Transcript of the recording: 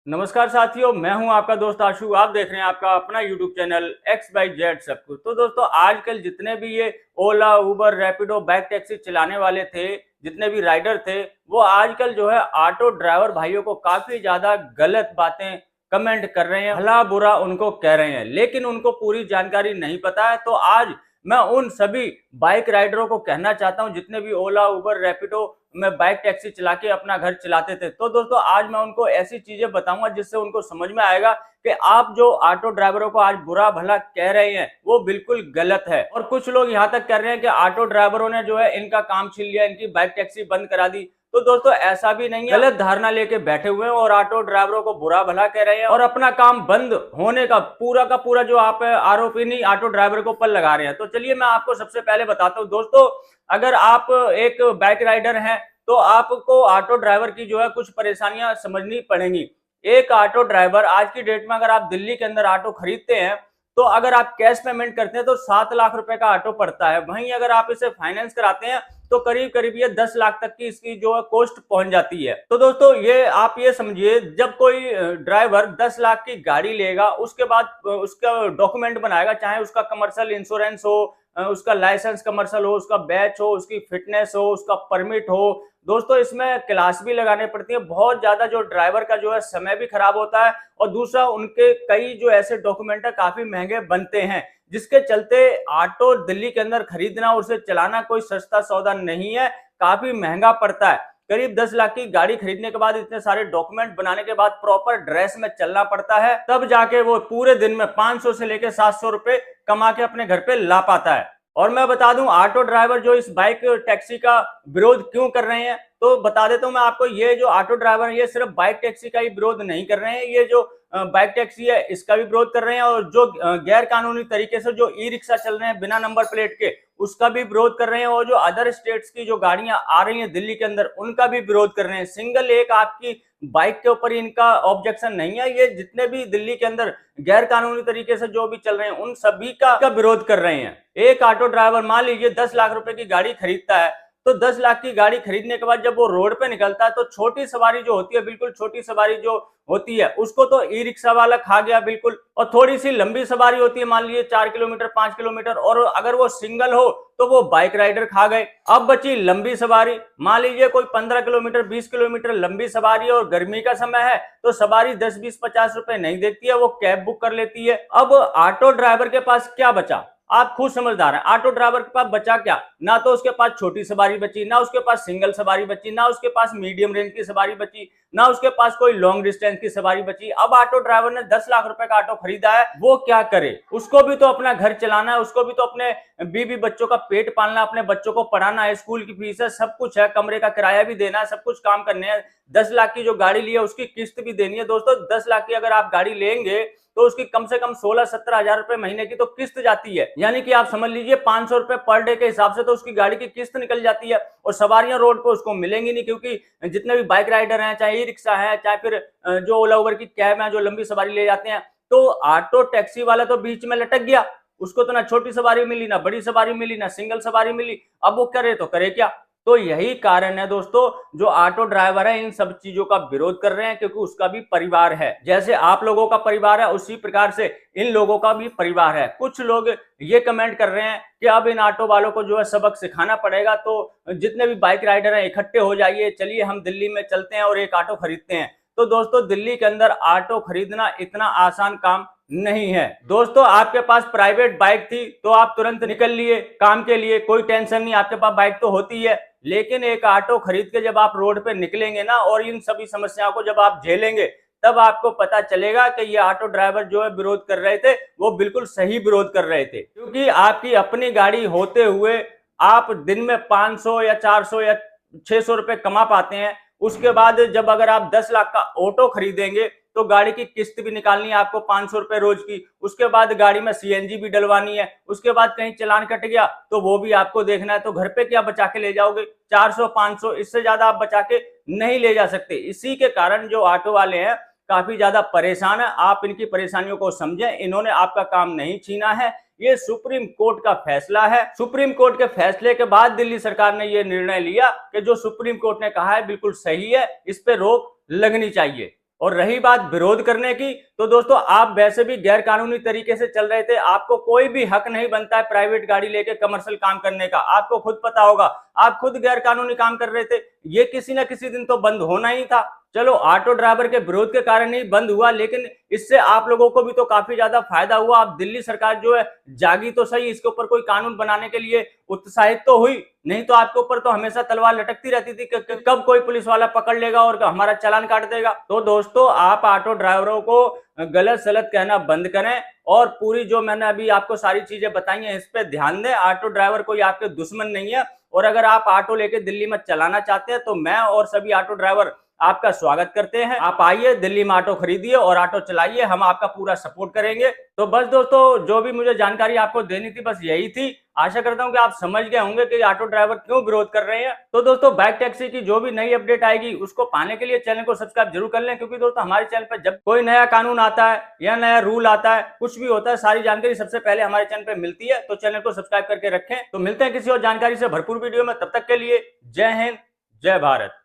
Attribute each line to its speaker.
Speaker 1: नमस्कार साथियों, मैं हूं आपका दोस्त आशु। आप देख रहे हैं आपका अपना YouTube channel x by Z सब कुछ। तो दोस्तों, आजकल जितने भी ये ओला, उबर, रैपिडो, बाइक टैक्सी चलाने वाले थे, जितने भी राइडर थे, वो आजकल जो है ऑटो ड्राइवर भाइयों को काफी ज्यादा गलत बातें कमेंट कर रहे हैं, भला बुरा उनको कह रहे हैं, लेकिन उनको पूरी जानकारी नहीं पता है। तो आज मैं उन सभी बाइक राइडरों को कहना चाहता हूं, जितने भी ओला, उबर, रैपिडो में बाइक टैक्सी चला के अपना घर चलाते थे। तो दोस्तों, आज मैं उनको ऐसी चीजें बताऊंगा जिससे उनको समझ में आएगा कि आप जो ऑटो ड्राइवरों को आज बुरा भला कह रहे हैं वो बिल्कुल गलत है। और कुछ लोग यहाँ तक कर रहे हैं कि ऑटो ड्राइवरों ने जो है इनका काम छीन लिया, इनकी बाइक टैक्सी बंद करा दी। तो दोस्तों, ऐसा भी नहीं है। गलत धारणा लेके बैठे हुए हैं और ऑटो ड्राइवरों को बुरा भला कह रहे हैं और अपना काम बंद होने का पूरा जो आप आरोप इन्हीं ऑटो ड्राइवर को पर लगा रहे हैं। तो चलिए मैं आपको सबसे पहले बताता हूँ दोस्तों, अगर आप एक बाइक राइडर हैं तो आपको ऑटो ड्राइवर की जो है कुछ परेशानियां समझनी पड़ेंगी। एक ऑटो ड्राइवर आज की डेट में, अगर आप दिल्ली के अंदर ऑटो खरीदते हैं तो अगर आप कैश पेमेंट करते हैं तो 7 लाख रुपए का ऑटो पड़ता है। वहीं अगर आप इसे फाइनेंस कराते हैं तो करीब करीब ये 10 लाख तक की इसकी जो है कॉस्ट पहुंच जाती है। तो दोस्तों, ये आप ये समझिए, जब कोई ड्राइवर 10 लाख की गाड़ी लेगा, उसके बाद उसका डॉक्यूमेंट बनाएगा, चाहे उसका कमर्शियल इंश्योरेंस हो, उसका लाइसेंस कमर्शियल हो, उसका बैच हो, उसकी फिटनेस हो, उसका परमिट हो। दोस्तों, इसमें क्लास भी लगाने पड़ती है। बहुत ज्यादा जो ड्राइवर का जो है समय भी खराब होता है और दूसरा उनके कई जो ऐसे डॉक्यूमेंट है काफी महंगे बनते हैं, जिसके चलते ऑटो दिल्ली के अंदर खरीदना और उसे चलाना कोई सस्ता सौदा नहीं है, काफी महंगा पड़ता है। करीब 10 लाख की गाड़ी खरीदने के बाद, इतने सारे डॉक्यूमेंट बनाने के बाद, प्रॉपर ड्रेस में चलना पड़ता है, तब जाके वो पूरे दिन में 500 से लेकर 700 रुपए कमा के अपने घर पे ला पाता है। और मैं बता दूं, ऑटो ड्राइवर जो इस बाइक टैक्सी का विरोध क्यों कर रहे हैं, तो बता देता हूं मैं आपको। ये जो ऑटो ड्राइवर है, ये सिर्फ बाइक टैक्सी का ही विरोध नहीं कर रहे हैं, ये जो बाइक टैक्सी है इसका भी विरोध कर रहे हैं, और जो गैर कानूनी तरीके से जो ई रिक्शा चल रहे हैं बिना नंबर प्लेट के, उसका भी विरोध कर रहे हैं, और जो अदर स्टेट्स की जो गाड़ियां आ रही हैं दिल्ली के अंदर, उनका भी विरोध कर रहे हैं। सिंगल एक आपकी बाइक के ऊपर इनका ऑब्जेक्शन नहीं है, ये जितने भी दिल्ली के अंदर गैर कानूनी तरीके से जो भी चल रहे हैं उन सभी का विरोध कर रहे हैं। एक ऑटो ड्राइवर मान लीजिए 10 लाख रुपए की गाड़ी खरीदता है, तो 10 लाख की गाड़ी खरीदने के बाद जब वो रोड पे निकलता है तो छोटी सवारी जो होती है, बिल्कुल छोटी सवारी जो होती है, उसको तो ई रिक्शा वाला खा गया बिल्कुल। और थोड़ी सी लंबी सवारी होती है, मान लीजिए 4 किलोमीटर, 5 किलोमीटर, और अगर वो सिंगल हो तो वो बाइक राइडर खा गए। अब बची लंबी सवारी, मान लीजिए कोई 15 किलोमीटर, 20 किलोमीटर लंबी सवारी और गर्मी का समय है, तो सवारी 10, 20, 50 रुपए नहीं देती है, वो कैब बुक कर लेती है। अब ऑटो ड्राइवर के पास क्या बचा? आप खुद समझदार हैं, ऑटो ड्राइवर के पास बचा क्या? ना तो उसके पास छोटी सवारी बची, ना उसके पास सिंगल सवारी बची, ना उसके पास मीडियम रेंज की सवारी बची, ना उसके पास कोई लॉन्ग डिस्टेंस की सवारी बची। अब ऑटो ड्राइवर ने 10 लाख रुपए का ऑटो खरीदा है, वो क्या करे? उसको भी तो अपना घर चलाना है, उसको भी तो अपने बीवी बच्चों का पेट पालना, अपने बच्चों को पढ़ाना है, स्कूल की फीस है, सब कुछ है, कमरे का किराया भी देना है, सब कुछ काम करने हैं। 10 लाख की जो गाड़ी ली है उसकी किस्त भी देनी है। दोस्तों, 10 लाख की अगर आप गाड़ी लेंगे तो उसकी कम से कम 16-17 हजार रुपए महीने की तो किस्त जाती है, यानी कि आप समझ लीजिए 500 रुपए पर डे के हिसाब से तो उसकी गाड़ी की किस्त निकल जाती है। और सवारियां रोड पे उसको मिलेंगी नहीं, क्योंकि जितने भी बाइक राइडर हैं, चाहे ई रिक्शा है, चाहे फिर जो ओला उबर की कैब है जो लंबी सवारी ले जाते हैं, तो ऑटो टैक्सी वाला तो बीच में लटक गया, उसको तो ना छोटी सवारी मिली, ना बड़ी सवारी मिली, ना सिंगल सवारी मिली। अब वो करे तो करे क्या? तो यही कारण है दोस्तों, जो ऑटो ड्राइवर है इन सब चीजों का विरोध कर रहे हैं, क्योंकि उसका भी परिवार है। जैसे आप लोगों का परिवार है, उसी प्रकार से इन लोगों का भी परिवार है। कुछ लोग ये कमेंट कर रहे हैं कि अब इन ऑटो वालों को जो है सबक सिखाना पड़ेगा, तो जितने भी बाइक राइडर हैं इकट्ठे हो जाइए, चलिए हम दिल्ली में चलते हैं और एक ऑटो खरीदते हैं। तो दोस्तों, दिल्ली के अंदर ऑटो खरीदना इतना आसान काम नहीं है। दोस्तों, आपके पास प्राइवेट बाइक थी तो आप तुरंत निकल लिए काम के लिए, कोई टेंशन नहीं, आपके पास बाइक तो होती है। लेकिन एक ऑटो खरीद के जब आप रोड पे निकलेंगे ना, और इन सभी समस्याओं को जब आप झेलेंगे, तब आपको पता चलेगा कि ये ऑटो ड्राइवर जो है विरोध कर रहे थे, वो बिल्कुल सही विरोध कर रहे थे। क्योंकि आपकी अपनी गाड़ी होते हुए आप दिन में 500 या 400 या 600 रुपए कमा पाते हैं। उसके बाद जब अगर आप 10 लाख का ऑटो खरीदेंगे तो गाड़ी की किस्त भी निकालनी है आपको 500 रुपए रोज की, उसके बाद गाड़ी में सीएनजी भी डलवानी है, उसके बाद कहीं चालान कट गया तो वो भी आपको देखना है। तो घर पे क्या बचा के ले जाओगे? 400, 500, इससे ज्यादा आप बचा के नहीं ले जा सकते। इसी के कारण जो ऑटो वाले हैं काफी ज्यादा परेशान है। आप इनकी परेशानियों को समझें, इन्होंने आपका काम नहीं छीना है, ये सुप्रीम कोर्ट का फैसला है। सुप्रीम कोर्ट के फैसले के बाद दिल्ली सरकार ने यह निर्णय लिया कि जो सुप्रीम कोर्ट ने कहा है बिल्कुल सही है, इस पे रोक लगनी चाहिए। और रही बात विरोध करने की, तो दोस्तों आप वैसे भी गैर कानूनी तरीके से चल रहे थे, आपको कोई भी हक नहीं बनता है प्राइवेट गाड़ी लेके कमर्शियल काम करने का, आपको खुद पता होगा, आप खुद गैर कानूनी काम कर रहे थे, ये किसी ना किसी दिन तो बंद होना ही था। चलो ऑटो ड्राइवर के विरोध के कारण ही बंद हुआ, लेकिन इससे आप लोगों को भी तो काफी ज्यादा फायदा हुआ। अब दिल्ली सरकार जो है जागी तो सही, इसके ऊपर कोई कानून बनाने के लिए उत्साहित तो हुई, नहीं तो आपके ऊपर तो हमेशा तलवार लटकती रहती थी कि कब कोई पुलिस वाला पकड़ लेगा और हमारा चालान काट देगा। तो दोस्तों आप ऑटो ड्राइवरों को गलत सलत कहना बंद करें और पूरी जो मैंने अभी आपको सारी चीजें बताई हैं इस पे ध्यान दें। ऑटो ड्राइवर कोई आपके दुश्मन नहीं है, और अगर आप ऑटो लेके दिल्ली में चलाना चाहते हैं तो मैं और सभी ऑटो ड्राइवर आपका स्वागत करते हैं। आप आइए दिल्ली में ऑटो खरीदिए और ऑटो चलाइए, हम आपका पूरा सपोर्ट करेंगे। तो बस दोस्तों जो भी मुझे जानकारी आपको देनी थी बस यही थी। आशा करता हूं कि आप समझ गए होंगे कि ऑटो ड्राइवर क्यों विरोध कर रहे हैं। तो दोस्तों बाइक टैक्सी की जो भी नई अपडेट आएगी उसको पाने के लिए चैनल को सब्सक्राइब जरूर कर लें, क्योंकि दोस्तों हमारे चैनल पर जब कोई नया कानून आता है या नया रूल आता है, कुछ भी होता है, सारी जानकारी सबसे पहले हमारे चैनल पर मिलती है। तो चैनल को सब्सक्राइब करके रखें। तो मिलते हैं किसी और जानकारी से भरपूर वीडियो में, तब तक के लिए जय हिंद, जय भारत।